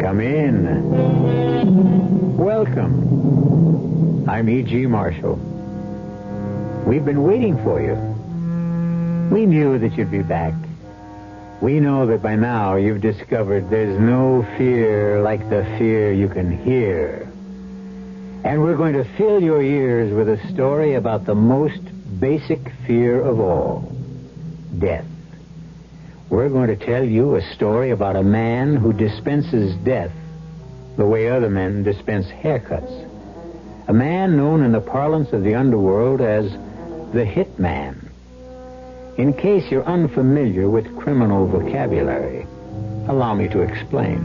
Come in. Welcome. I'm E.G. Marshall. We've been waiting for you. We knew that you'd be back. We know that by now you've discovered there's no fear like the fear you can hear. And we're going to fill your ears with a story about the most basic fear of all, death. We're going to tell you a story about a man who dispenses death the way other men dispense haircuts. A man known in the parlance of the underworld as the hitman. In case you're unfamiliar with criminal vocabulary, allow me to explain.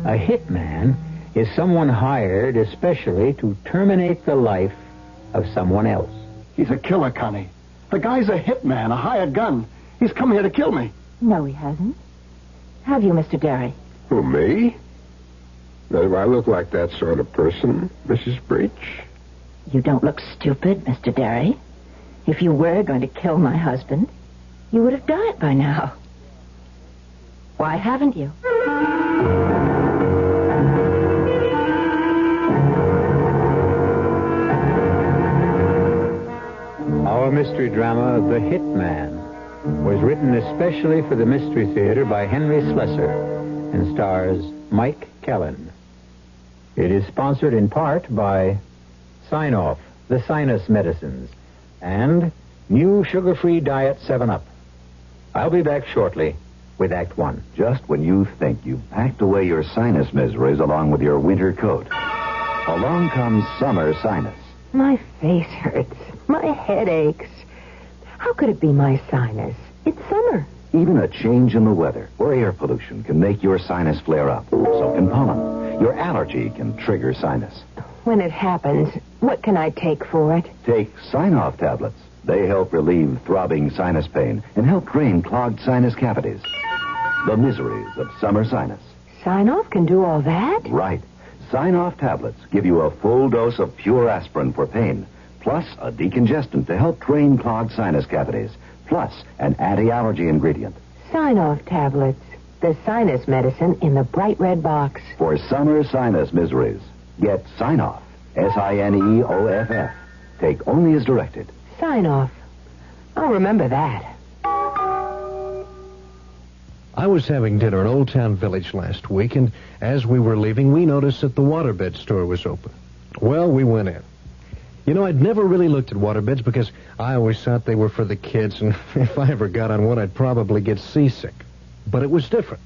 A hitman is someone hired especially to terminate the life of someone else. He's a killer, Connie. The guy's a hitman, a hired gun. He's come here to kill me. No, he hasn't. Have you, Mr. Derry? Who, me? Do I look like that sort of person, Mrs. Breach? You don't look stupid, Mr. Derry. If you were going to kill my husband, you would have done it by now. Why haven't you? Our mystery drama, The Hitman, was written especially for the Mystery Theater by Henry Slessor and stars Mike Kellen. It is sponsored in part by Sign-Off, the sinus medicines, and new sugar-free diet 7-Up. I'll be back shortly with Act 1. Just when you think you've packed away your sinus miseries along with your winter coat, along comes summer sinus. My face hurts. My head aches. How could it be my sinus? It's summer. Even a change in the weather or air pollution can make your sinus flare up. So can pollen. Your allergy can trigger sinus. When it happens, what can I take for it? Take Sign-Off tablets. They help relieve throbbing sinus pain and help drain clogged sinus cavities. The miseries of summer sinus. Sign-Off can do all that? Right. Sign-Off tablets give you a full dose of pure aspirin for pain, plus a decongestant to help drain clogged sinus cavities, plus an anti-allergy ingredient. Sign-Off tablets. The sinus medicine in the bright red box. For summer sinus miseries, get Sign-Off. Signoff. Take only as directed. Sign-Off. I'll remember that. I was having dinner in Old Town Village last week, and as we were leaving, we noticed that the waterbed store was open. Well, we went in. You know, I'd never really looked at waterbeds because I always thought they were for the kids, and if I ever got on one, I'd probably get seasick. But it was different.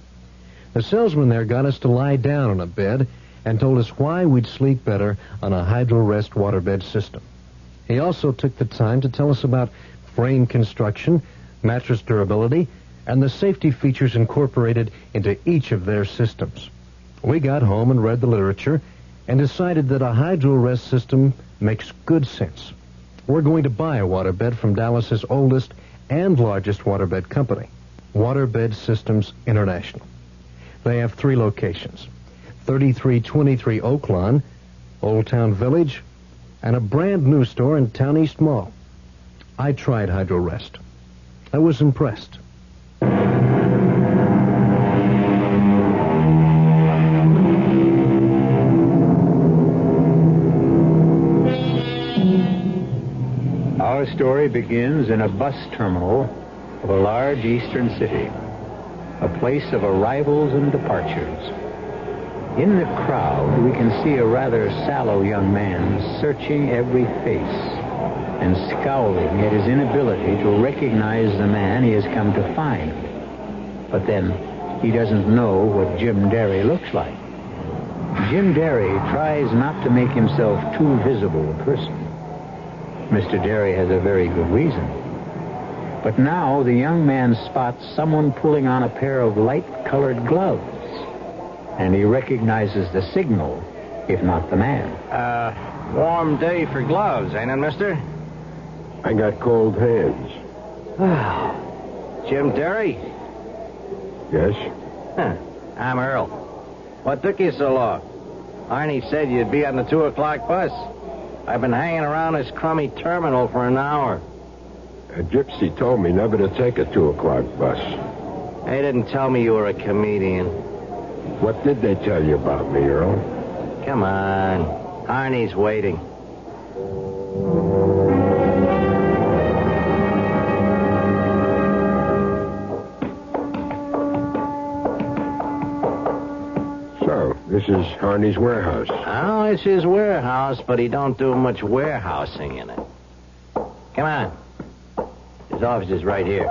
The salesman there got us to lie down on a bed and told us why we'd sleep better on a hydro-rest waterbed system. He also took the time to tell us about frame construction, mattress durability, and the safety features incorporated into each of their systems. We got home and read the literature and decided that a hydro-rest system makes good sense. We're going to buy a waterbed from Dallas's oldest and largest waterbed company, Waterbed Systems International. They have 3 locations, 3323 Oaklawn, Old Town Village, and a brand new store in Town East Mall. I tried Hydro-Rest. I was impressed. Our story begins in a bus terminal of a large eastern city, a place of arrivals and departures. In the crowd, we can see a rather sallow young man searching every face and scowling at his inability to recognize the man he has come to find. But then, he doesn't know what Jim Derry looks like. Jim Derry tries not to make himself too visible a person. Mr. Derry has a very good reason. But now the young man spots someone pulling on a pair of light-colored gloves, and he recognizes the signal, if not the man. Warm day for gloves, ain't it, mister? I got cold hands. Jim Derry? Yes? Huh. I'm Earl. What took you so long? Arnie said you'd be on the 2 o'clock bus. I've been hanging around this crummy terminal for an hour. A gypsy told me never to take a 2 o'clock bus. They didn't tell me you were a comedian. What did they tell you about me, Earl? Come on. Arnie's waiting. So, this is Arnie's warehouse. Oh, it's his warehouse, but he don't do much warehousing in it. Come on. His office is right here.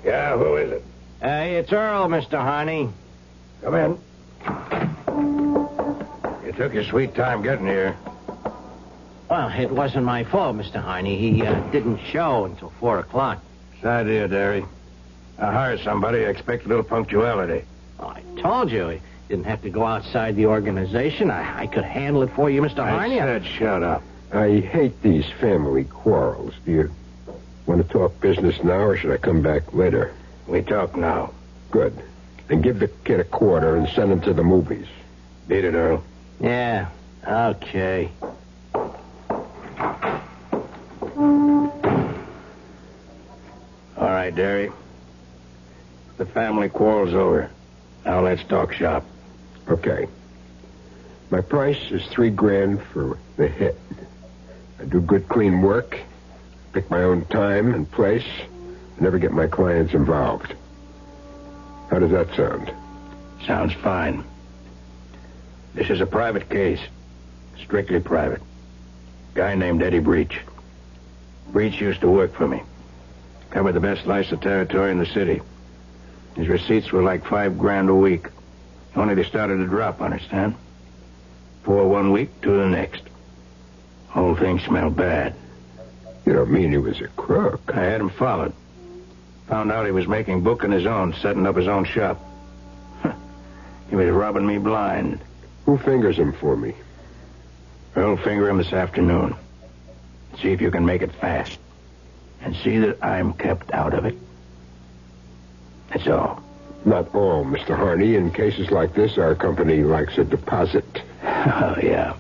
Yeah, who is it? Hey, it's Earl, Mr. Harney. Come in. You took your sweet time getting here. Well, it wasn't my fault, Mr. Harney. He didn't show until 4 o'clock. It's an idea, Derry. I hired somebody. I expect a little punctuality. Oh, I told you. He didn't have to go outside the organization. I could handle it for you, Mr. Harney. I said shut up. I hate these family quarrels. Do you want to talk business now, or should I come back later? We talk now. Good. Then give the kid a quarter and send him to the movies. Beat it, Earl. Yeah, okay. All right, Derry. The family quarrel's over. Now let's talk shop. Okay. My price is $3,000 for the hit. I do good, clean work, pick my own time and place, and never get my clients involved. How does that sound? Sounds fine. This is a private case. Strictly private. Guy named Eddie Breach. Breach used to work for me. Covered the best slice of territory in the city. His receipts were like $5,000 a week. Only they started to drop, understand? 4 one week, 2 the next. Whole thing smelled bad. You don't mean he was a crook? I had him followed. Found out he was making book on his own, setting up his own shop. He was robbing me blind. Who fingers him for me? I'll finger him this afternoon. See if you can make it fast. And see that I'm kept out of it. That's all. Not all, Mr. Harney. In cases like this, our company likes a deposit. Oh, yeah.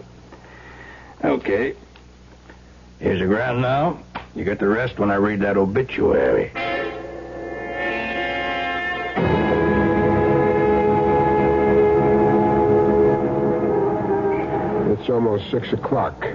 Okay. Here's the ground now. You get the rest when I read that obituary. It's almost 6 o'clock.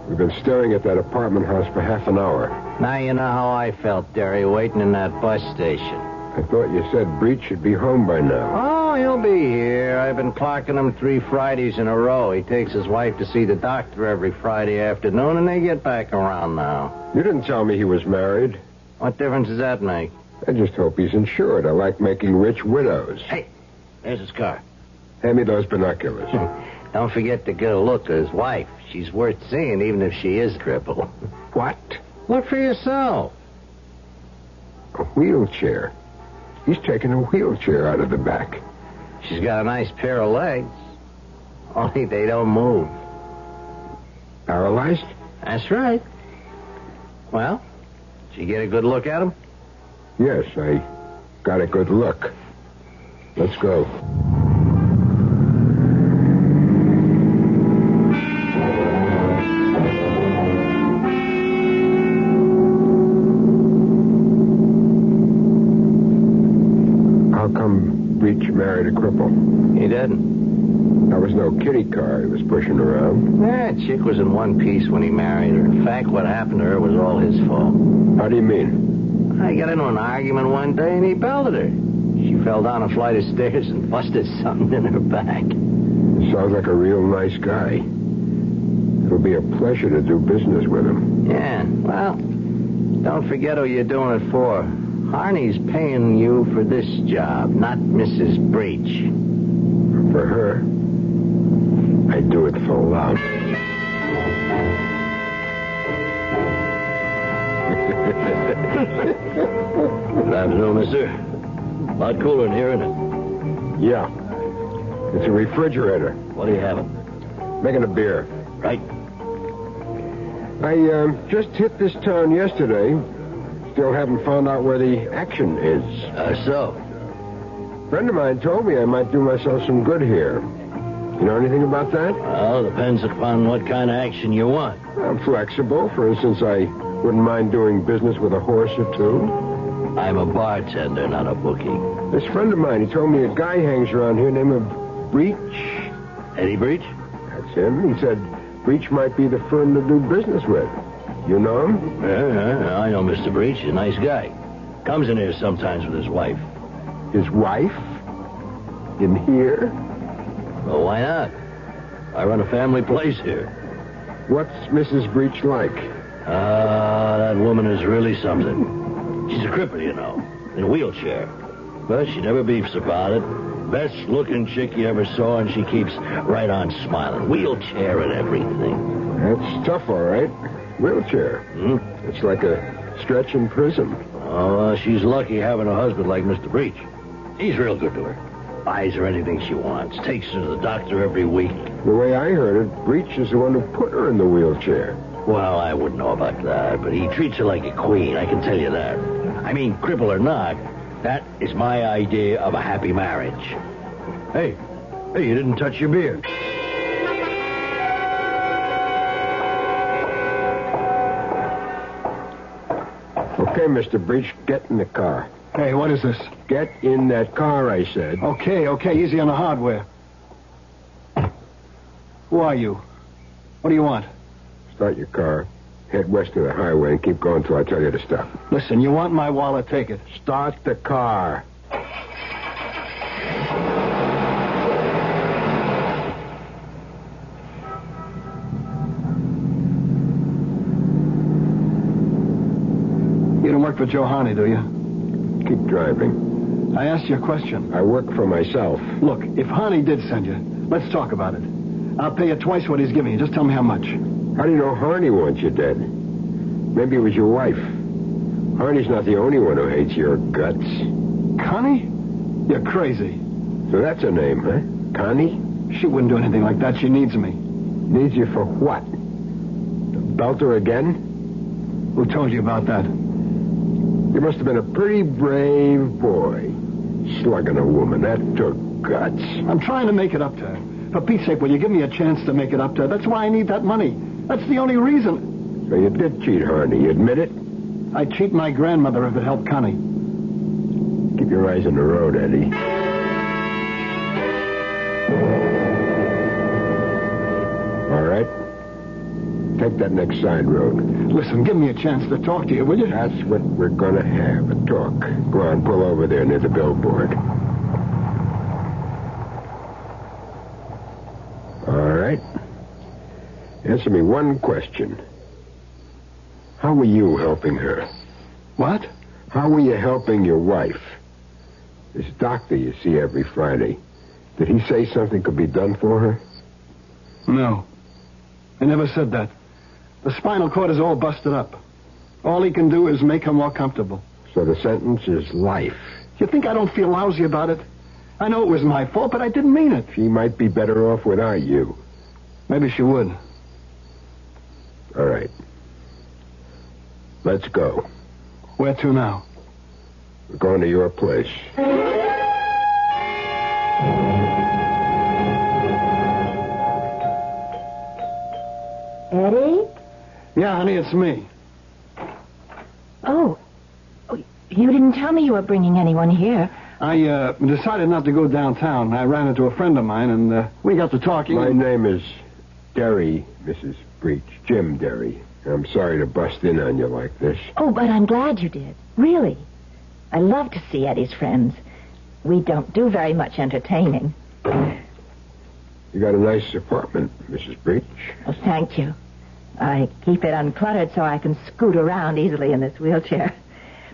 We've been staring at that apartment house for half an hour. Now you know how I felt, Derry, waiting in that bus station. I thought you said Breach should be home by now. Oh, he'll be here. I've been clocking him 3 Fridays in a row. He takes his wife to see the doctor every Friday afternoon, and they get back around now. You didn't tell me he was married. What difference does that make? I just hope he's insured. I like making rich widows. Hey, there's his car. Hand me those binoculars. Don't forget to get a look at his wife. She's worth seeing, even if she is crippled. What? Look for yourself. A wheelchair. He's taking a wheelchair out of the back. She's got a nice pair of legs. Only they don't move. Paralyzed? That's right. Well, did you get a good look at him? Yes, I got a good look. Let's go. Breach married a cripple. He didn't. There was no kiddie car he was pushing around. That chick was in one piece when he married her. In fact, what happened to her was all his fault. How do you mean? I got into an argument one day and he belted her. She fell down a flight of stairs and busted something in her back. Sounds like a real nice guy. It'll be a pleasure to do business with him. Yeah, well, don't forget who you're doing it for. Harney's paying you for this job, not Mrs. Breach. For her, I do it for love. Good afternoon, mister. A lot cooler in here, isn't it? Yeah. It's a refrigerator. What are you having? Making a beer. Right. I just hit this town yesterday. Still haven't found out where the action is. So? A friend of mine told me I might do myself some good here. You know anything about that? Well, depends upon what kind of action you want. I'm flexible. For instance, I wouldn't mind doing business with a horse or two. I'm a bartender, not a bookie. This friend of mine, he told me a guy hangs around here named Breach. Eddie Breach? That's him. He said Breach might be the firm to do business with. You know him? Yeah, I know Mr. Breach. He's a nice guy. Comes in here sometimes with his wife. His wife? In here? Well, why not? I run a family place here. What's Mrs. Breach like? That woman is really something. She's a cripple, you know, in a wheelchair. But she never beefs about it. Best-looking chick you ever saw, and she keeps right on smiling. Wheelchair and everything. That's tough, all right. Wheelchair. It's like a stretch in prison. Oh, she's lucky having a husband like Mr. Breach. He's real good to her. Buys her anything she wants. Takes her to the doctor every week. The way I heard it, Breach is the one who put her in the wheelchair. Well, I wouldn't know about that, but he treats her like a queen, I can tell you that. I mean, cripple or not, that is my idea of a happy marriage. Hey, you didn't touch your beard. Okay, Mr. Breach, get in the car. Hey, what is this? Get in that car, I said. Okay, easy on the hardware. Who are you? What do you want? Start your car, head west of the highway, and keep going till I tell you to stop. Listen, you want my wallet, take it. Start the car. You don't work for Joe Harney, do you? Keep driving. I asked you a question. I work for myself. Look, if Harney did send you, let's talk about it. I'll pay you twice what he's giving you. Just tell me how much. How do you know Harney wants you dead? Maybe it was your wife. Harney's not the only one who hates your guts. Connie? You're crazy. So that's her name, huh? Connie? She wouldn't do anything like that. She needs me. Needs you for what? To belt her again? Who told you about that? You must have been a pretty brave boy. Slugging a woman. That took guts. I'm trying to make it up to her. For Pete's sake, will you give me a chance to make it up to her? That's why I need that money. That's the only reason. So you did cheat Harney. You admit it? I'd cheat my grandmother if it helped Connie. Keep your eyes on the road, Eddie. All right. Take that next side road. Listen, give me a chance to talk to you, will you? That's what we're going to have, a talk. Go on, pull over there near the billboard. All right. Answer me one question. How were you helping her? What? How were you helping your wife? This doctor you see every Friday, did he say something could be done for her? No. He never said that. The spinal cord is all busted up. All he can do is make her more comfortable. So the sentence is life. You think I don't feel lousy about it? I know it was my fault, but I didn't mean it. She might be better off without you. Maybe she would. All right. Let's go. Where to now? We're going to your place. Eddie? Yeah, honey, it's me. Oh, you didn't tell me you were bringing anyone here. I decided not to go downtown. I ran into a friend of mine, and we got to talking. My name is Derry, Mrs. Breach. Jim Derry. I'm sorry to bust in on you like this. Oh, but I'm glad you did. Really. I love to see Eddie's friends. We don't do very much entertaining. You got a nice apartment, Mrs. Breach. Oh, thank you. I keep it uncluttered so I can scoot around easily in this wheelchair.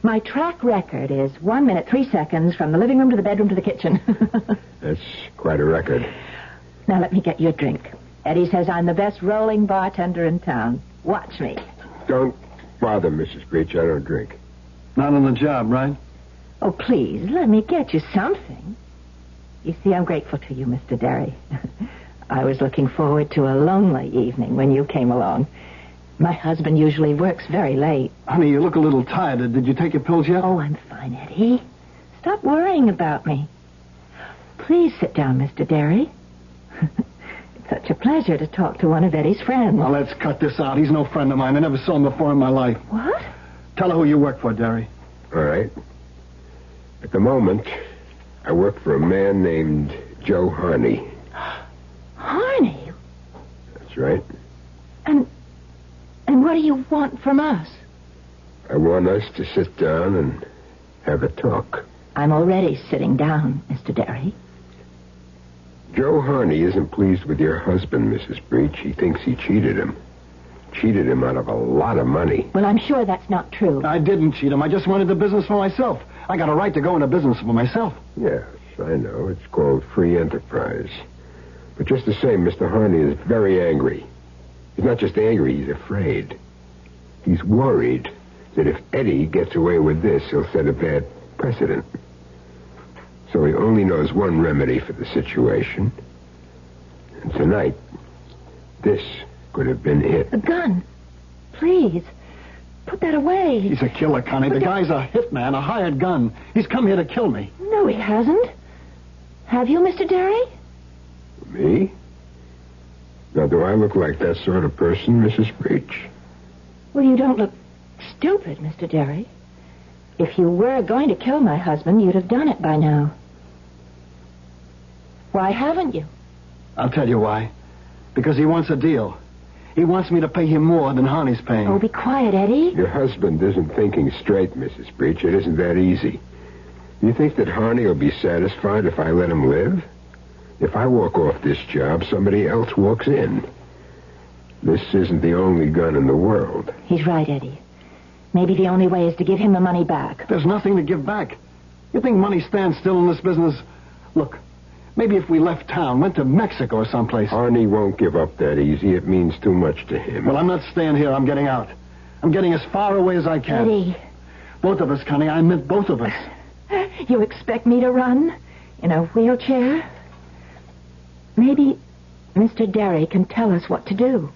My track record is 1 minute, 3 seconds from the living room to the bedroom to the kitchen. That's quite a record. Now let me get you a drink. Eddie says I'm the best rolling bartender in town. Watch me. Don't bother, Mrs. Breach. I don't drink. Not on the job, right? Oh, please, let me get you something. You see, I'm grateful to you, Mr. Derry. I was looking forward to a lonely evening when you came along. My husband usually works very late. Honey, you look a little tired. Did you take your pills yet? Oh, I'm fine, Eddie. Stop worrying about me. Please sit down, Mr. Derry. It's such a pleasure to talk to one of Eddie's friends. Now, let's cut this out. He's no friend of mine. I never saw him before in my life. What? Tell her who you work for, Derry. All right. At the moment, I work for a man named Joe Harney. Harney? That's right. And what do you want from us? I want us to sit down and have a talk. I'm already sitting down, Mr. Derry. Joe Harney isn't pleased with your husband, Mrs. Breach. He thinks he cheated him. Cheated him out of a lot of money. Well, I'm sure that's not true. I didn't cheat him. I just wanted the business for myself. I got a right to go into business for myself. Yes, I know. It's called free enterprise. But just the same, Mr. Harney is very angry. He's not just angry, he's afraid. He's worried that if Eddie gets away with this, he'll set a bad precedent. So he only knows one remedy for the situation. And tonight, this could have been it. A gun. Please. Put that away. He's a killer, Connie. The guy's a hitman, a hired gun. He's come here to kill me. No, he hasn't. Have you, Mr. Derry? Me? Now, do I look like that sort of person, Mrs. Breach? Well, you don't look stupid, Mr. Derry. If you were going to kill my husband, you'd have done it by now. Why haven't you? I'll tell you why. Because he wants a deal. He wants me to pay him more than Harney's paying. Oh, be quiet, Eddie. Your husband isn't thinking straight, Mrs. Breach. It isn't that easy. You think that Harney will be satisfied if I let him live? If I walk off this job, somebody else walks in. This isn't the only gun in the world. He's right, Eddie. Maybe the only way is to give him the money back. There's nothing to give back. You think money stands still in this business? Look, maybe if we left town, went to Mexico or someplace. Harney won't give up that easy. It means too much to him. Well, I'm not staying here. I'm getting out. I'm getting as far away as I can. Eddie. Both of us, Connie. I meant both of us. You expect me to run? In a wheelchair? Maybe Mr. Derry can tell us what to do.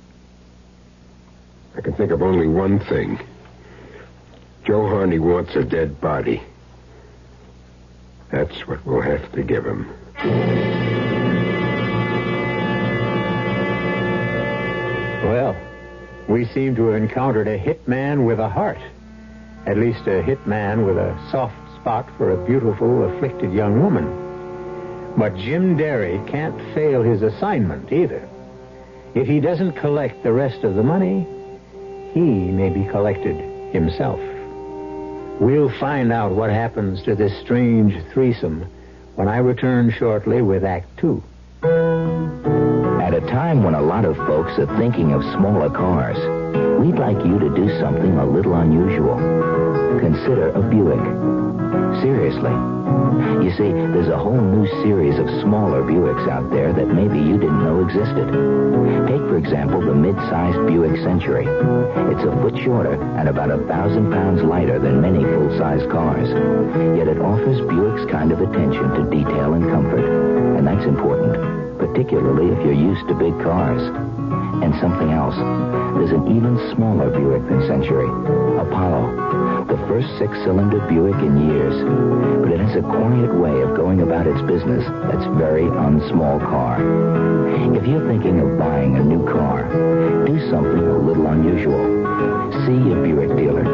I can think of only one thing. Joe Harney wants a dead body. That's what we'll have to give him. Well, we seem to have encountered a hitman with a heart. At least a hitman with a soft spot for a beautiful, afflicted young woman. But Jim Derry can't fail his assignment either. If he doesn't collect the rest of the money, he may be collected himself. We'll find out what happens to this strange threesome when I return shortly with Act 2. At a time when a lot of folks are thinking of smaller cars, we'd like you to do something a little unusual. Consider a Buick. Seriously. You see, there's a whole new series of smaller Buicks out there that maybe you didn't know existed. Take, for example, the mid-sized Buick Century. It's a foot shorter and about 1,000 pounds lighter than many full-size cars. Yet it offers Buick's kind of attention to detail and comfort. And that's important, particularly if you're used to big cars. And something else. There's an even smaller Buick than Century. Apollo. The first 6-cylinder Buick in years. But it has a quiet way of going about its business that's very unsmall car. If you're thinking of buying a new car, do something a little unusual. See a Buick dealer.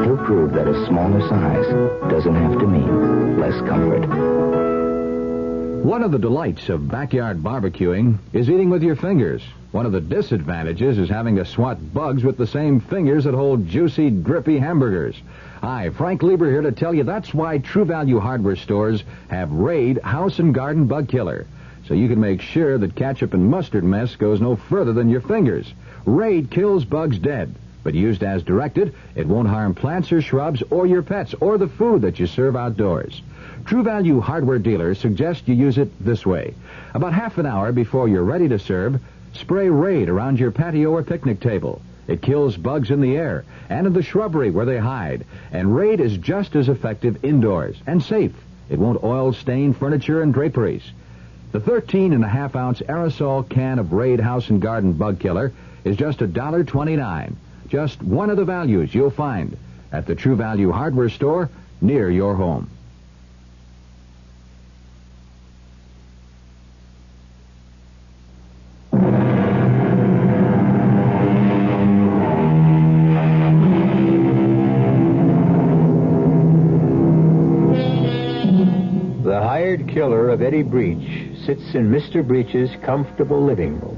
He'll prove that a smaller size doesn't have to mean less comfort. One of the delights of backyard barbecuing is eating with your fingers. One of the disadvantages is having to swat bugs with the same fingers that hold juicy, drippy hamburgers. Hi, Frank Lieber here to tell you that's why True Value hardware stores have Raid House and Garden Bug Killer. So you can make sure that ketchup and mustard mess goes no further than your fingers. Raid kills bugs dead, but used as directed, it won't harm plants or shrubs or your pets or the food that you serve outdoors. True Value hardware dealers suggest you use it this way. About half an hour before you're ready to serve, spray Raid around your patio or picnic table. It kills bugs in the air and in the shrubbery where they hide. And Raid is just as effective indoors and safe. It won't oil stain furniture and draperies. The 13.5-ounce aerosol can of Raid House and Garden Bug Killer is just $1.29. Just one of the values you'll find at the True Value hardware store near your home. The hired killer of Eddie Breach sits in Mr. Breach's comfortable living room.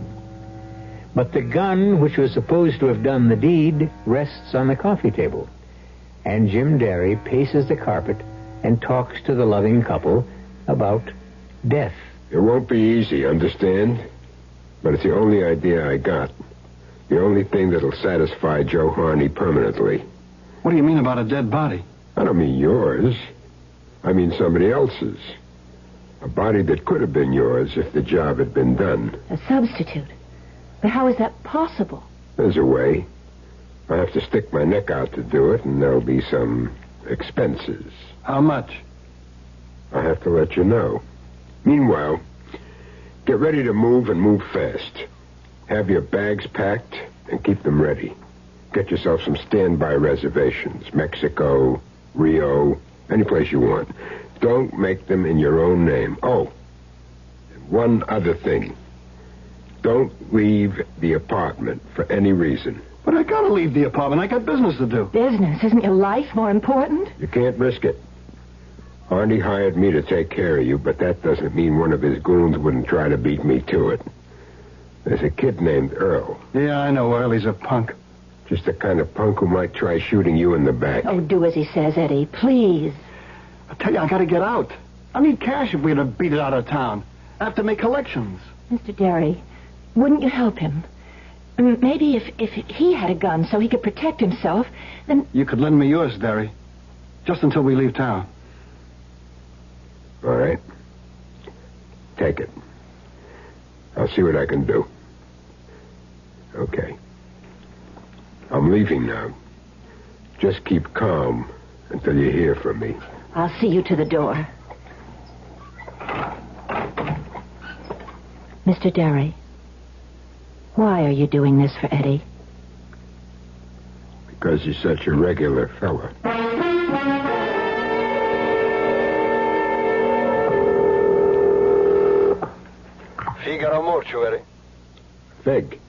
But the gun, which was supposed to have done the deed, rests on the coffee table. And Jim Derry paces the carpet and talks to the loving couple about death. It won't be easy, understand? But it's the only idea I got. The only thing that'll satisfy Joe Harney permanently. What do you mean about a dead body? I don't mean yours. I mean somebody else's. A body that could have been yours if the job had been done. A substitute? But how is that possible? There's a way. I have to stick my neck out to do it, and there'll be some expenses. How much? I have to let you know. Meanwhile, get ready to move and move fast. Have your bags packed and keep them ready. Get yourself some standby reservations. Mexico, Rio, any place you want. Don't make them in your own name. Oh, and one other thing. Don't leave the apartment for any reason. But I gotta leave the apartment. I got business to do. Business? Isn't your life more important? You can't risk it. Harney hired me to take care of you, but that doesn't mean one of his goons wouldn't try to beat me to it. There's a kid named Earl. Yeah, I know Earl. He's a punk. Just the kind of punk who might try shooting you in the back. Oh, do as he says, Eddie, please. I tell you, I gotta get out. I need cash if we're to beat it out of town. I have to make collections. Mr. Derry, wouldn't you help him? Maybe if he had a gun so he could protect himself, then... You could lend me yours, Derry. Just until we leave town. All right. Take it. I'll see what I can do. Okay. I'm leaving now. Just keep calm until you hear from me. I'll see you to the door. Mr. Derry, why are you doing this for Eddie? Because he's such a regular fella. Figaro mortuary. Fig,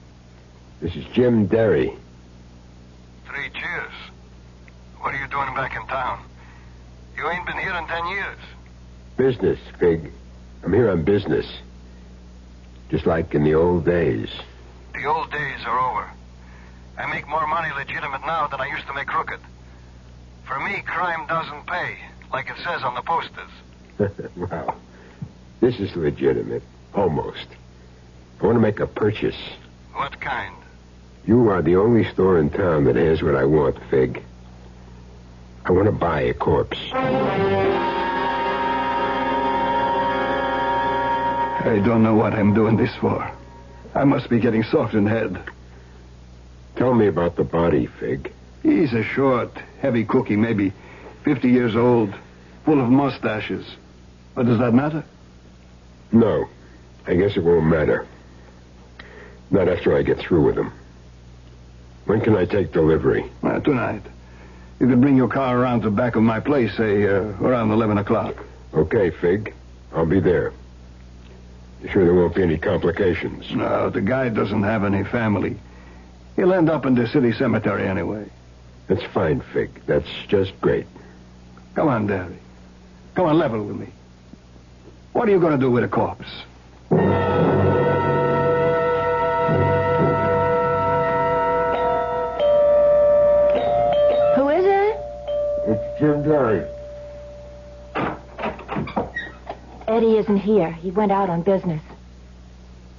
this is Jim Derry. 3 cheers. What are you doing back in town? You ain't been here in 10 years. Business, Fig. I'm here on business. Just like in the old days. The old days are over. I make more money legitimate now than I used to make crooked. For me, crime doesn't pay, like it says on the posters. Wow. This is legitimate. Almost. I want to make a purchase. What kind? You are the only store in town that has what I want, Fig. I want to buy a corpse. I don't know what I'm doing this for. I must be getting soft in head. Tell me about the body, Fig. He's a short, heavy cookie, maybe 50 years old, full of mustaches. But does that matter? No. I guess it won't matter. Not after I get through with him. When can I take delivery? Tonight. You could bring your car around to the back of my place, say, around 11 o'clock. Okay, Fig. I'll be there. You sure there won't be any complications? No, the guy doesn't have any family. He'll end up in the city cemetery anyway. That's fine, Fig. That's just great. Come on, Daddy. Come on, level with me. What are you going to do with a corpse? Who is it? It's Jim Derry. Eddie isn't here. He went out on business.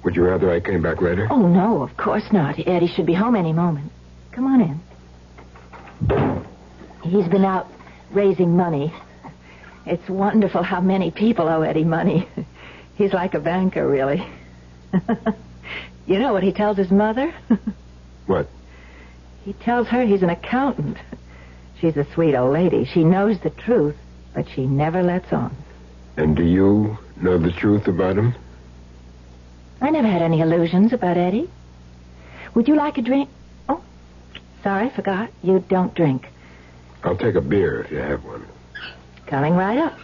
Would you rather I came back later? Oh, no, of course not. Eddie should be home any moment. Come on in. He's been out raising money. It's wonderful how many people owe Eddie money. He's like a banker, really. You know what he tells his mother? What? He tells her he's an accountant. She's a sweet old lady. She knows the truth, but she never lets on. And do you know the truth about him? I never had any illusions about Eddie. Would you like a drink? Oh, sorry, forgot. You don't drink. I'll take a beer if you have one. Coming right up.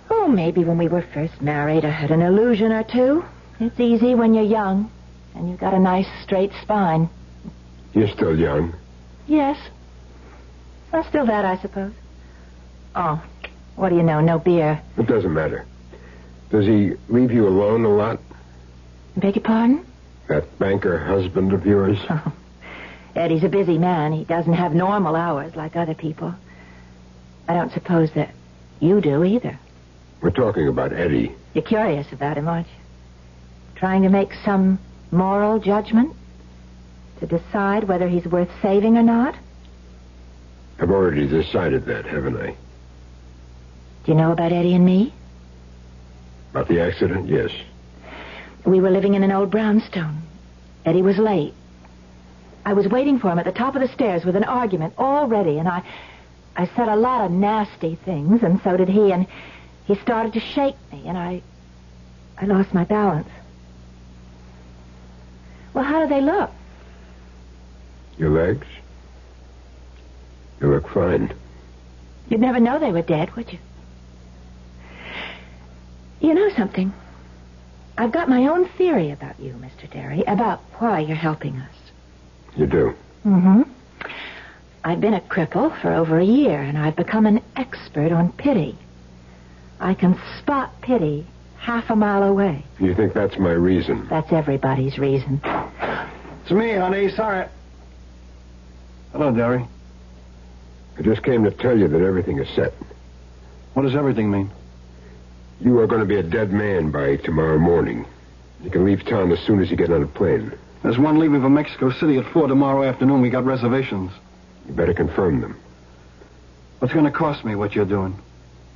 Oh, maybe when we were first married, I had an illusion or two. It's easy when you're young, and you've got a nice straight spine. You're still young. Yes. Well, still that, I suppose. Oh, What do you know? No beer. It doesn't matter. Does he leave you alone a lot? Beg your pardon? That banker husband of yours? Oh. Eddie's a busy man. He doesn't have normal hours like other people. I don't suppose that you do either. We're talking about Eddie. You're curious about him, aren't you? Trying to make some moral judgment? To decide whether he's worth saving or not? I've already decided that, haven't I? Do you know about Eddie and me? About the accident? Yes. We were living in an old brownstone. Eddie was late. I was waiting for him at the top of the stairs with an argument all ready, and I said a lot of nasty things, and so did he, and he started to shake me, and I lost my balance. Well, how do they look? Your legs? You look fine. You'd never know they were dead, would you? You know something? I've got my own theory about you, Mr. Derry, about why you're helping us. You do? Mm-hmm. I've been a cripple for over a year, and I've become an expert on pity. I can spot pity half a mile away. You think that's my reason? That's everybody's reason. It's me, honey. Sorry. Hello, Derry. I just came to tell you that everything is set. What does everything mean? You are going to be a dead man by tomorrow morning. You can leave town as soon as you get on a plane. There's one leaving for Mexico City at 4 tomorrow afternoon. We got reservations. You better confirm them. What's going to cost me what you're doing?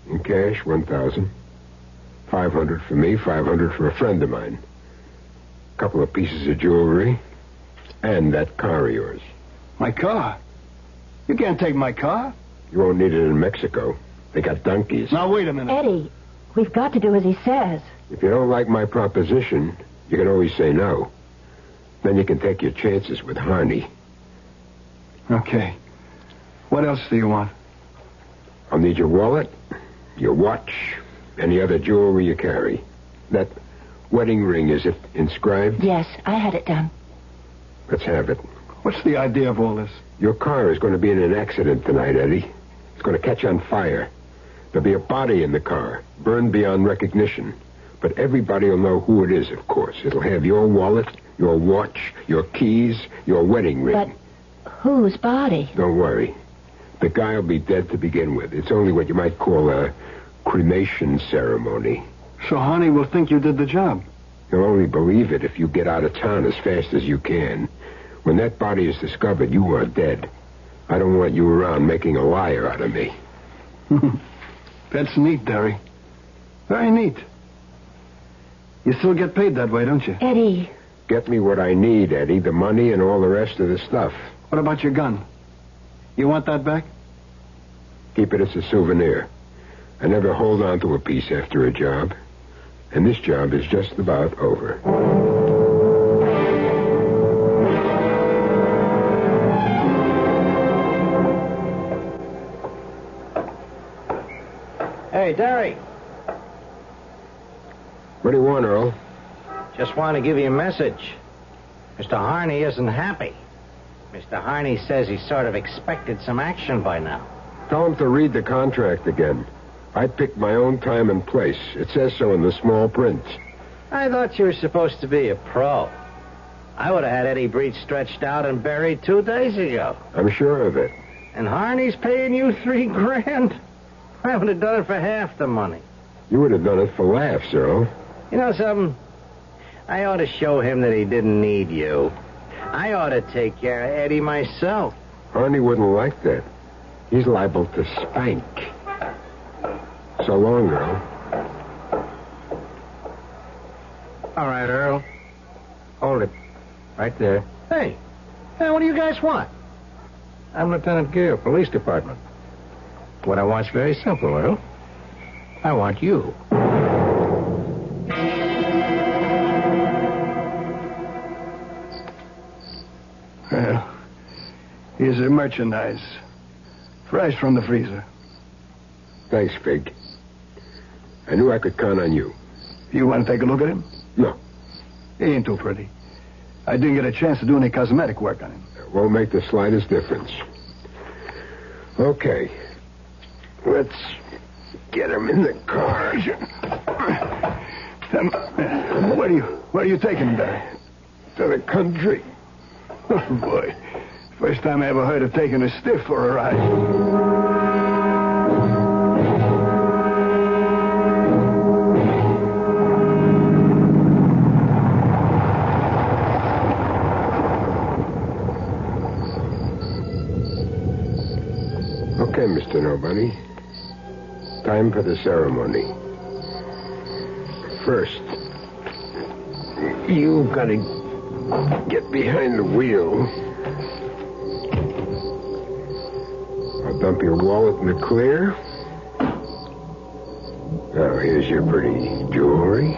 In cash, $1,000. $500 for me, $500 for a friend of mine. A couple of pieces of jewelry. And that car of yours. My car? You can't take my car. You won't need it in Mexico. They got donkeys. Now, wait a minute. Eddie, we've got to do as he says. If you don't like my proposition, you can always say no. Then you can take your chances with Harney. Okay. What else do you want? I'll need your wallet, your watch, any other jewelry you carry. That wedding ring, is it inscribed? Yes, I had it done. Let's have it. What's the idea of all this? Your car is going to be in an accident tonight, Eddie. It's going to catch on fire. There'll be a body in the car, burned beyond recognition. But everybody will know who it is, of course. It'll have your wallet, your watch, your keys, your wedding ring. But whose body? Don't worry. The guy will be dead to begin with. It's only what you might call a cremation ceremony. So Harney will think you did the job. He'll only believe it if you get out of town as fast as you can. When that body is discovered, you are dead. I don't want you around making a liar out of me. That's neat, Derry. Very neat. You still get paid that way, don't you? Eddie. Get me what I need, Eddie. The money and all the rest of the stuff. What about your gun? You want that back? Keep it as a souvenir. I never hold on to a piece after a job. And this job is just about over. Hey, Derry. What do you want, Earl? Just want to give you a message. Mr. Harney isn't happy. Mr. Harney says he sort of expected some action by now. Tell him to read the contract again. I picked my own time and place. It says so in the small print. I thought you were supposed to be a pro. I would have had Eddie Breach stretched out and buried 2 days ago. I'm sure of it. And Harney's paying you $3,000. I would have done it for half the money. You would have done it for laughs, Earl. You know something? I ought to show him that he didn't need you. I ought to take care of Eddie myself. Harney wouldn't like that. He's liable to spank. So long, Earl. All right, Earl. Hold it. Right there. Hey, what do you guys want? I'm Lieutenant Gear, Police Department. What I want's very simple, Earl. I want you. Well, here's the merchandise. Fresh from the freezer. Thanks, Fig. I knew I could count on you. You want to take a look at him? No. He ain't too pretty. I didn't get a chance to do any cosmetic work on him. It won't make the slightest difference. Okay. Let's get him in the car. Where are you taking him, Barry? To the country. Oh, boy. First time I ever heard of taking a stiff for a ride. Okay, Mr. Nobody. Time for the ceremony. First, you've got to get behind the wheel. I'll dump your wallet in the clear. Now, here's your pretty jewelry.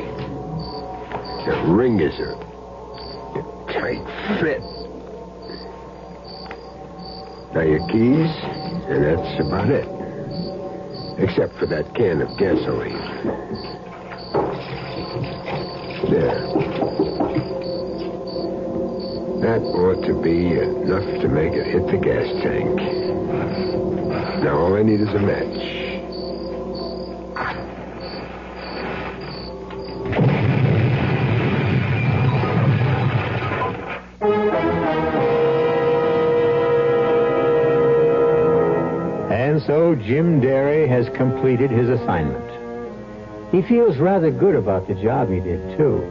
The ring is a tight fit. Now, your keys, and that's about it. Except for that can of gasoline. There. That ought to be enough to make it hit the gas tank. Now all I need is a match. And so Jim Derry has completed his assignment. He feels rather good about the job he did, too.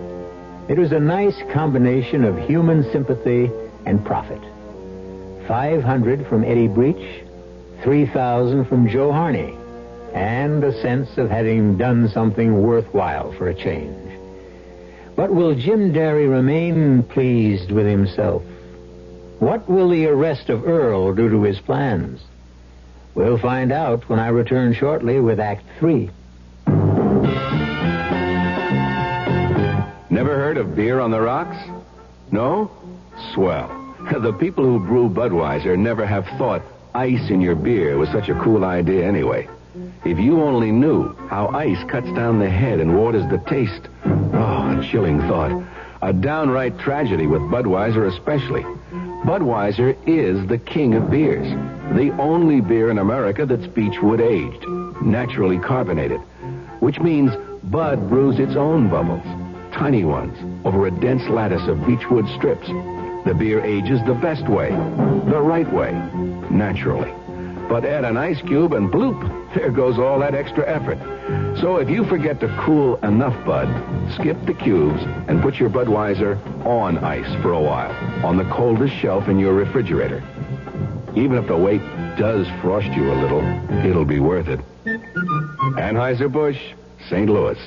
It was a nice combination of human sympathy and profit. 500 from Eddie Breach, 3,000 from Joe Harney, and a sense of having done something worthwhile for a change. But will Jim Derry remain pleased with himself? What will the arrest of Earl do to his plans? We'll find out when I return shortly with Act 3. Never heard of beer on the rocks? No? Swell. The people who brew Budweiser never have thought ice in your beer was such a cool idea anyway. If you only knew how ice cuts down the head and waters the taste. Oh, a chilling thought. A downright tragedy with Budweiser especially. Budweiser is the king of beers. The only beer in America that's beechwood aged, naturally carbonated. Which means Bud brews its own bubbles. Tiny ones, over a dense lattice of beechwood strips. The beer ages the best way, the right way, naturally. But add an ice cube and bloop, there goes all that extra effort. So if you forget to cool enough Bud, skip the cubes and put your Budweiser on ice for a while, on the coldest shelf in your refrigerator. Even if the wait does frost you a little, it'll be worth it. Anheuser-Busch, St. Louis.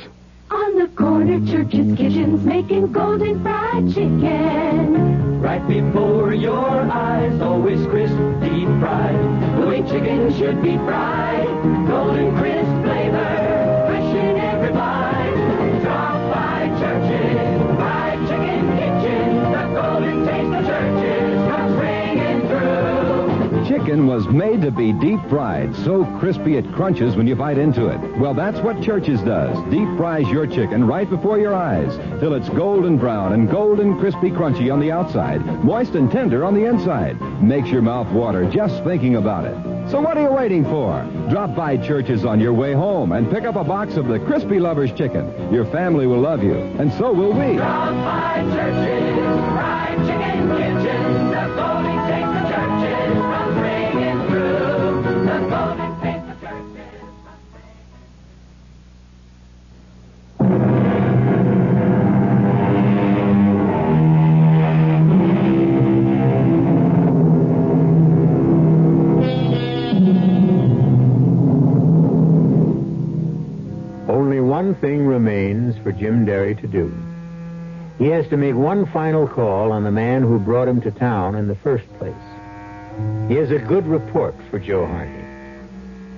On the corner, Church's Kitchen's making golden fried chicken. Right before your eyes, always crisp, deep fried. The way chicken should be fried. Golden crisp flavor, fresh in every bite. Drop by Church's fried chicken kitchen. The golden taste of Church's comes ringing through. Chicken was made to be deep fried, so crispy it crunches when you bite into it. Well, that's what Church's does. Deep fries your chicken right before your eyes till it's golden brown and golden crispy crunchy on the outside, moist and tender on the inside. Makes your mouth water just thinking about it. So what are you waiting for? Drop by Church's on your way home and pick up a box of the Crispy Lovers chicken. Your family will love you, and so will we. Drop by Church's fried chicken kitchen. The golden taste of Church's comes ringing through. The golden taste of Church's. Only one thing remains for Jim Derry to do. He has to make one final call on the man who brought him to town in the first place. He has a good report for Joe Harney.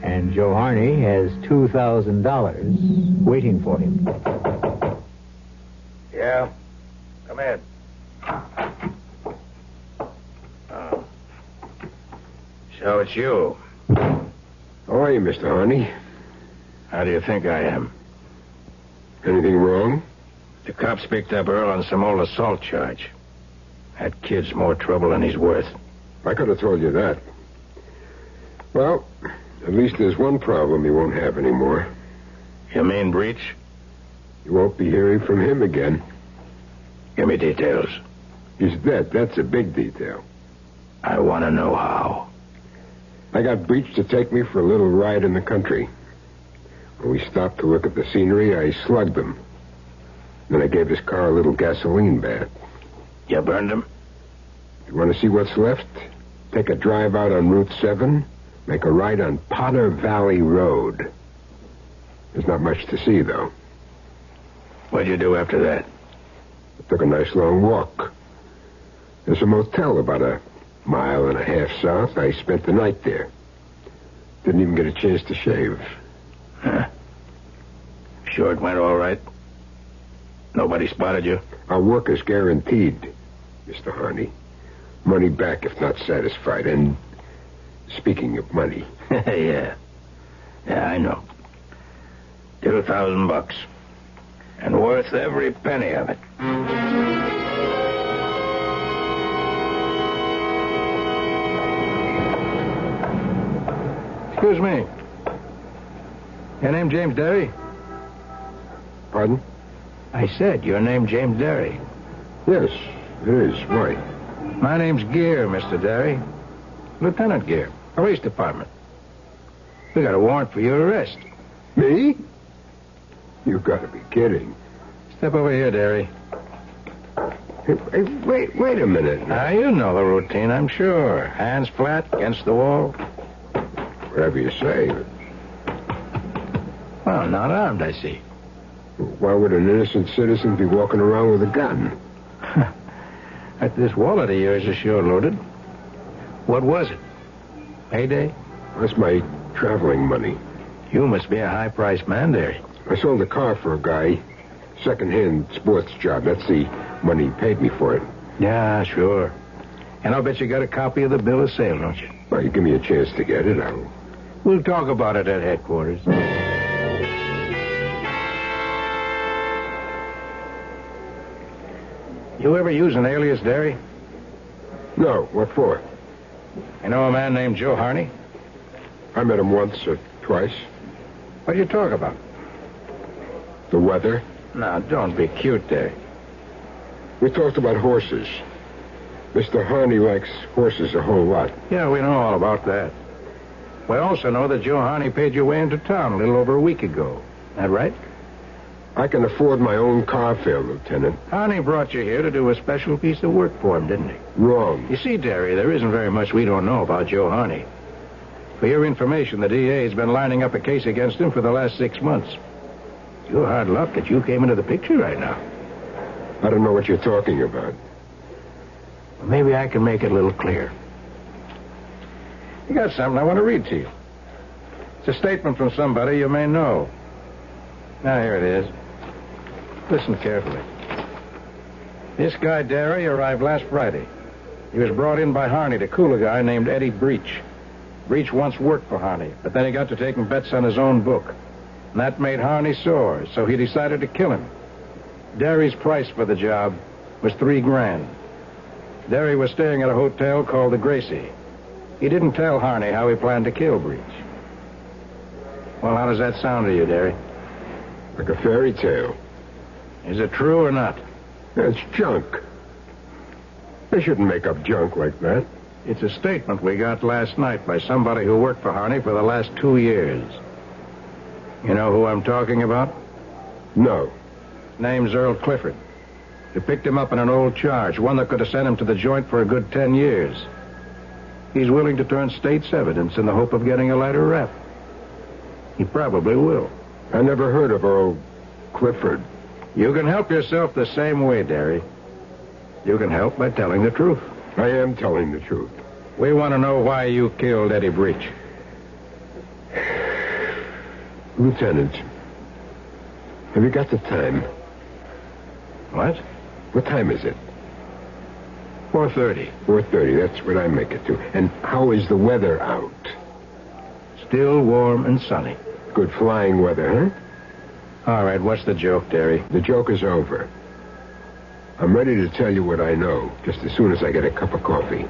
And Joe Harney has $2,000 waiting for him. Yeah? Come in. So it's you. How are you, Mr. Harney? How do you think I am? Anything wrong? The cops picked up Earl on some old assault charge. That kid's more trouble than he's worth. I could have told you that. Well, At least there's one problem he won't have anymore. You mean Breach? You won't be hearing from him again. Give me details. He's dead. That's a big detail. I want to know how. I got Breach to take me for a little ride in the country. When we stopped to look at the scenery, I slugged him. Then I gave his car a little gasoline bath. You burned him? You want to see what's left? Take a drive out on Route 7, make a right on Potter Valley Road. There's not much to see, though. What'd you do after that? I took a nice long walk. There's a motel about a mile and a half south. I spent the night there. Didn't even get a chance to shave. Huh. Sure it went all right? Nobody spotted you? Our work is guaranteed, Mr. Harney. Money back if not satisfied. And speaking of money... Yeah, I know. $2,000. And worth every penny of it. Excuse me. Your name James Derry? Pardon? I said your name James Derry. Yes, it is. Why? My name's Gear, Mr. Derry. Lieutenant Gear, Police Department. We got a warrant for your arrest. Me? You've got to be kidding. Step over here, Derry. Hey, wait a minute. Now, you know the routine, I'm sure. Hands flat against the wall. Whatever you say. Well, not armed, I see. Why would an innocent citizen be walking around with a gun? At this wallet of yours is sure loaded. What was it? Payday? That's my traveling money. You must be a high-priced man, Derry. I sold a car for a guy. Second-hand sports job. That's the money he paid me for it. Yeah, sure. And I'll bet you got a copy of the bill of sale, don't you? Well, you give me a chance to get it, We'll talk about it at headquarters. You ever use an alias, Derry? No. What for? You know a man named Joe Harney? I met him once or twice. What do you talk about? The weather. Now, don't be cute, Derry. We talked about horses. Mr. Harney likes horses a whole lot. Yeah, we know all about that. We also know that Joe Harney paid your way into town a little over a week ago. That right? I can afford my own car fare, Lieutenant. Harney brought you here to do a special piece of work for him, didn't he? Wrong. You see, Derry, there isn't very much we don't know about Joe Harney. For your information, the DA's been lining up a case against him for the last 6 months. You're hard luck that you came into the picture right now. I don't know what you're talking about. Well, maybe I can make it a little clear. You got something I want to read to you. It's a statement from somebody you may know. Now, here it is. Listen carefully. This guy, Derry, arrived last Friday. He was brought in by Harney to cool a guy named Eddie Breach. Breach once worked for Harney, but then he got to taking bets on his own book. And that made Harney sore, so he decided to kill him. Derry's price for the job was $3,000. Derry was staying at a hotel called the Gracie. He didn't tell Harney how he planned to kill Breach. Well, how does that sound to you, Derry? Like a fairy tale. Is it true or not? That's junk. They shouldn't make up junk like that. It's a statement we got last night by somebody who worked for Harney for the last 2 years. You know who I'm talking about? No. His name's Earl Clifford. They picked him up in an old charge, one that could have sent him to the joint for a good 10 years. He's willing to turn state's evidence in the hope of getting a lighter rep. He probably will. I never heard of Earl Clifford. You can help yourself the same way, Derry. You can help by telling the truth. I am telling the truth. We want to know why you killed Eddie Breach. Lieutenant, have you got the time? What? What time is it? 4:30. 4:30, that's what I make it to. And how is the weather out? Still warm and sunny. Good flying weather, huh? All right, what's the joke, Derry? The joke is over. I'm ready to tell you what I know, just as soon as I get a cup of coffee.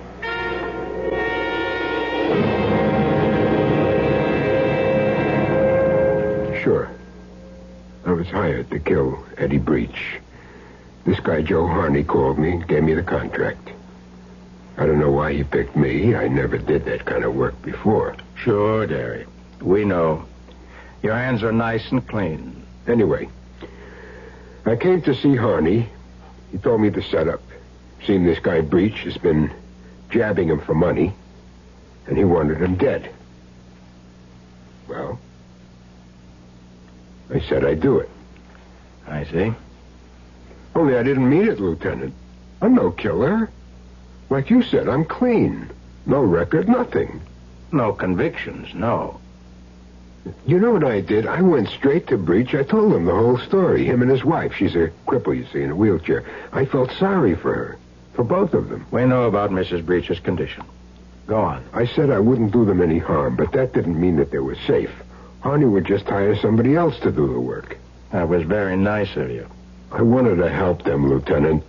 I was hired to kill Eddie Breach. This guy, Joe Harney, called me and gave me the contract. I don't know why he picked me. I never did that kind of work before. Sure, Derry. We know. Your hands are nice and clean. Anyway, I came to see Harney. He told me the setup. Seemed this guy Breach has been jabbing him for money, and he wanted him dead. Well, I said I'd do it. I see. Only I didn't mean it, Lieutenant. I'm no killer. Like you said, I'm clean. No record, nothing. No convictions, no. You know what I did? I went straight to Breach. I told him the whole story. Him and his wife. She's a cripple, you see, in a wheelchair. I felt sorry for her. For both of them. We know about Mrs. Breach's condition. Go on. I said I wouldn't do them any harm, but that didn't mean that they were safe. Harney would just hire somebody else to do the work. That was very nice of you. I wanted to help them, Lieutenant.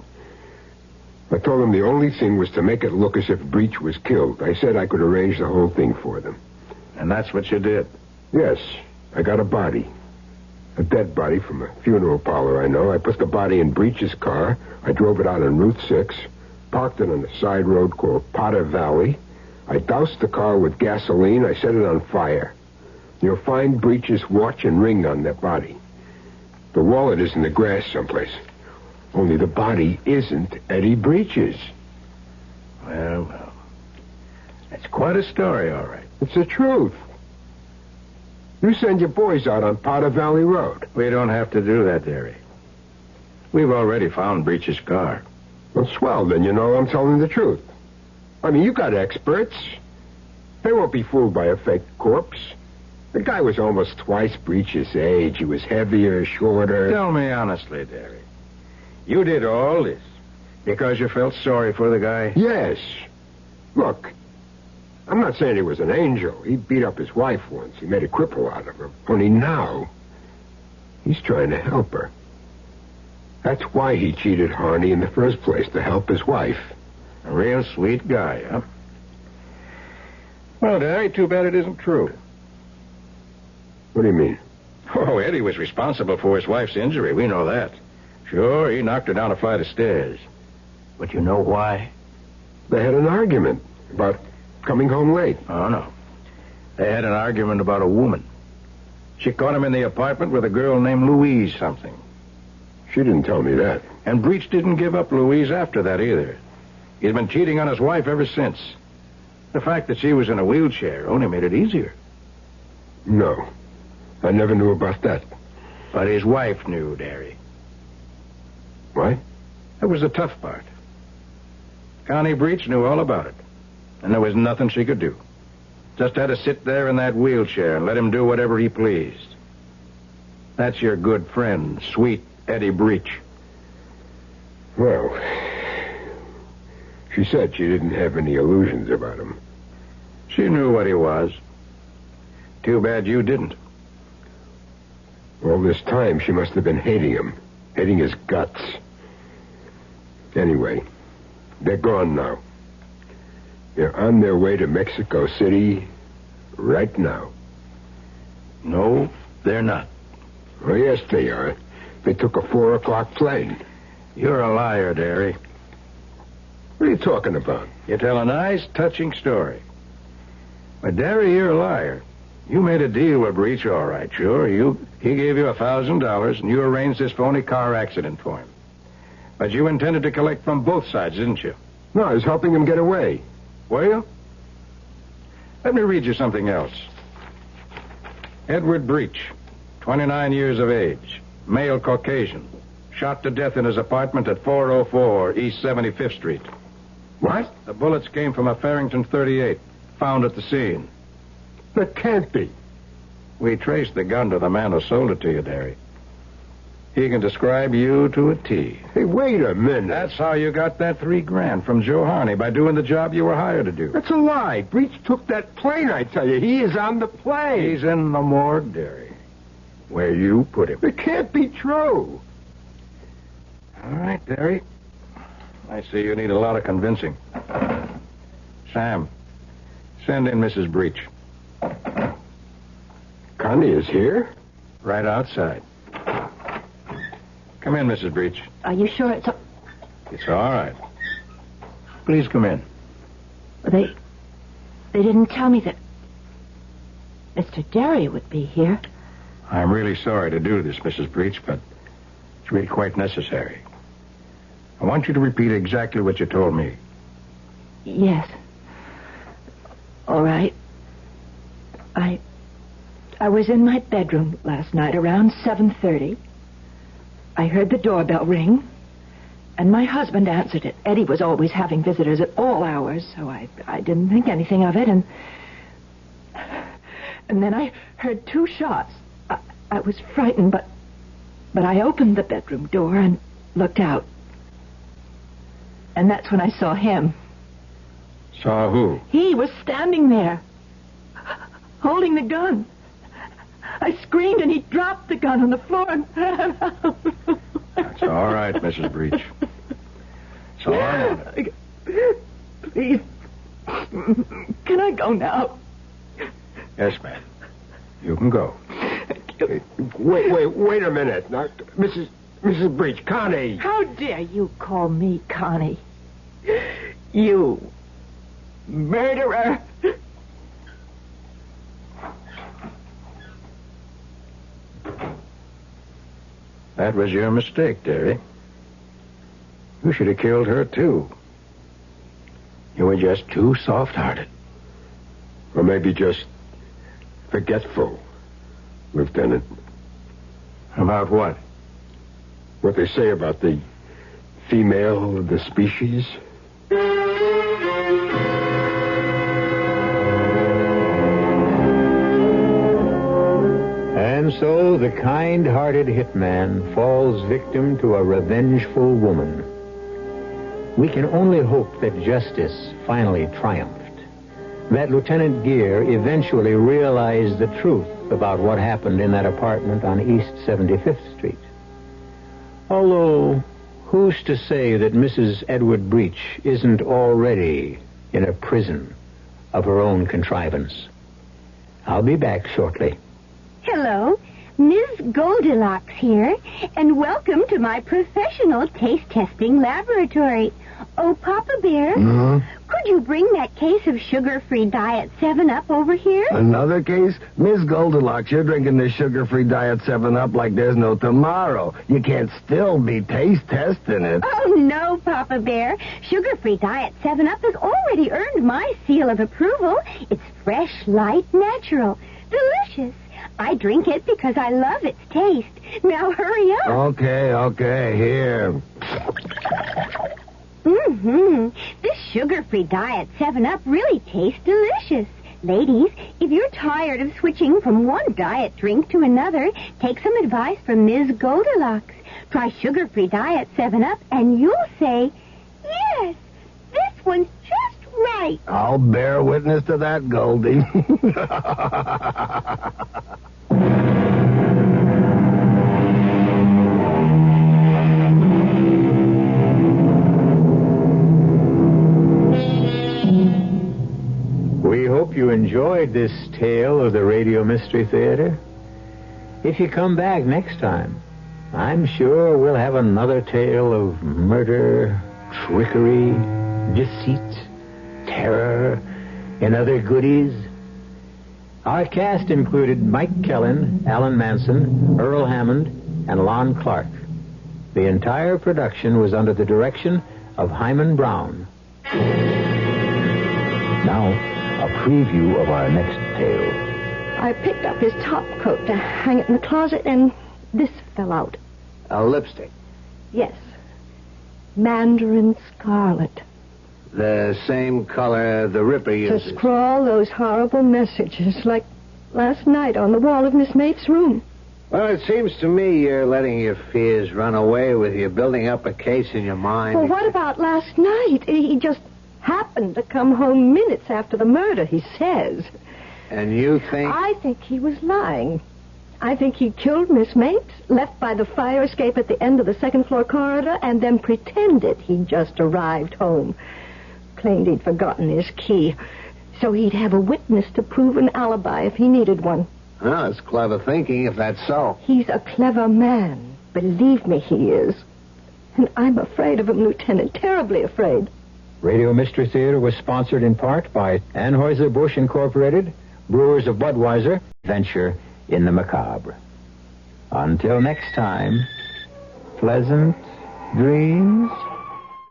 I told them the only thing was to make it look as if Breach was killed. I said I could arrange the whole thing for them. And that's what you did? Yes. I got a body. A dead body from a funeral parlor I know. I put the body in Breach's car. I drove it out on Route 6, parked it on a side road called Potter Valley. I doused the car with gasoline. I set it on fire. You'll find Breach's watch and ring on that body. The wallet is in the grass someplace. Only the body isn't Eddie Breach's. Well. That's quite a story, all right. It's the truth. You send your boys out on Potter Valley Road. We don't have to do that, Derry. We've already found Breach's car. Well, swell, then you know I'm telling the truth. I mean, you got experts. They won't be fooled by a fake corpse. The guy was almost twice Breach's age. He was heavier, shorter. Tell me honestly, Derry. You did all this because you felt sorry for the guy? Yes. Look, I'm not saying he was an angel. He beat up his wife once. He made a cripple out of her. Only now, he's trying to help her. That's why he cheated Harney in the first place, to help his wife. A real sweet guy, huh? Well, Derry, too bad it isn't true. What do you mean? Oh, Eddie was responsible for his wife's injury. We know that. Sure, he knocked her down a flight of stairs. But you know why? They had an argument about coming home late. Oh, no. They had an argument about a woman. She caught him in the apartment with a girl named Louise something. She didn't tell me that. And Breach didn't give up Louise after that either. He'd been cheating on his wife ever since. The fact that she was in a wheelchair only made it easier. No. I never knew about that. But his wife knew, Derry. What? That was the tough part. Connie Breach knew all about it. And there was nothing she could do. Just had to sit there in that wheelchair and let him do whatever he pleased. That's your good friend, sweet Eddie Breach. Well, she said she didn't have any illusions about him. She knew what he was. Too bad you didn't. All this time, she must have been hating him. Hating his guts. Anyway, they're gone now. They're on their way to Mexico City right now. No, they're not. Oh, yes, they are. They took a 4:00 plane. You're a liar, Derry. What are you talking about? You tell a nice, touching story. But, Derry, you're a liar. You made a deal with Breach, all right, sure. He gave you $1,000, and you arranged this phony car accident for him. But you intended to collect from both sides, didn't you? No, I was helping him get away. Were you? Let me read you something else. Edward Breach, 29 years of age, male Caucasian, shot to death in his apartment at 404 East 75th Street. What? The bullets came from a Farrington .38, found at the scene. That can't be. We traced the gun to the man who sold it to you, Derry. He can describe you to a T. Hey, wait a minute. That's how you got that $3,000 from Joe Harney, by doing the job you were hired to do. That's a lie. Breach took that plane, I tell you. He is on the plane. He's in the morgue, Derry. Where you put him. It can't be true. All right, Derry. I see you need a lot of convincing. Sam, send in Mrs. Breach. Connie is here? Right outside. Come in, Mrs. Breach. Are you sure it's... It's all right. Please come in. They didn't tell me that Mr. Derry would be here. I'm really sorry to do this, Mrs. Breach, but it's really quite necessary. I want you to repeat exactly what you told me. Yes. All right. I was in my bedroom last night around 7:30. I heard the doorbell ring, and my husband answered it. Eddie was always having visitors at all hours, so I didn't think anything of it, and then I heard 2 shots. I was frightened, but I opened the bedroom door and looked out. And that's when I saw him. Saw who? He was standing there, holding the gun. I screamed, and he dropped the gun on the floor and ran out. That's all right, Mrs. Breach. So I'm on it. Please, can I go now? Yes, ma'am. You can go. Wait a minute. Now, Mrs. Breach, Connie. How dare you call me Connie? You murderer. That was your mistake, Derry. You should have killed her, too. You were just too soft-hearted. Or maybe just forgetful, Lieutenant. About what? What they say about the female of the species. And so the kind-hearted hitman falls victim to a revengeful woman. We can only hope that justice finally triumphed, that Lieutenant Gere eventually realized the truth about what happened in that apartment on East 75th Street. Although, who's to say that Mrs. Edward Breach isn't already in a prison of her own contrivance? I'll be back shortly. Hello, Ms. Goldilocks here, and welcome to my professional taste testing laboratory. Oh, Papa Bear, could you bring that case of sugar-free Diet 7-Up over here? Another case? Miss Goldilocks, you're drinking this sugar-free Diet 7-Up like there's no tomorrow. You can't still be taste testing it. Oh, no, Papa Bear. Sugar-free Diet 7-Up has already earned my seal of approval. It's fresh, light, natural, delicious. I drink it because I love its taste. Now hurry up. Okay, here. This sugar-free Diet 7-Up really tastes delicious. Ladies, if you're tired of switching from one diet drink to another, take some advice from Ms. Goldilocks. Try sugar-free Diet 7-Up and you'll say, yes, this one's just right. I'll bear witness to that, Goldie. We hope you enjoyed this tale of the Radio Mystery Theater. If you come back next time, I'm sure we'll have another tale of murder, trickery, deceit, terror, and other goodies. Our cast included Mike Kellen, Alan Manson, Earl Hammond, and Lon Clark. The entire production was under the direction of Himan Brown. Now, a preview of our next tale. I picked up his top coat to hang it in the closet, and this fell out. A lipstick? Yes. Mandarin scarlet. The same color the Ripper uses. To scrawl those horrible messages like last night on the wall of Miss Mate's room. Well, it seems to me you're letting your fears run away with you building up a case in your mind. Well, what about last night? He just happened to come home minutes after the murder, he says. And you think... I think he was lying. I think he killed Miss Mapes, left by the fire escape at the end of the second-floor corridor, and then pretended he'd just arrived home. Claimed he'd forgotten his key, so he'd have a witness to prove an alibi if he needed one. Oh, it's clever thinking, if that's so. He's a clever man, Believe me, he is. And I'm afraid of him, Lieutenant, terribly afraid. Radio Mystery Theater was sponsored in part by Anheuser-Busch Incorporated, Brewers of Budweiser, Venture in the Macabre. Until next time, pleasant dreams.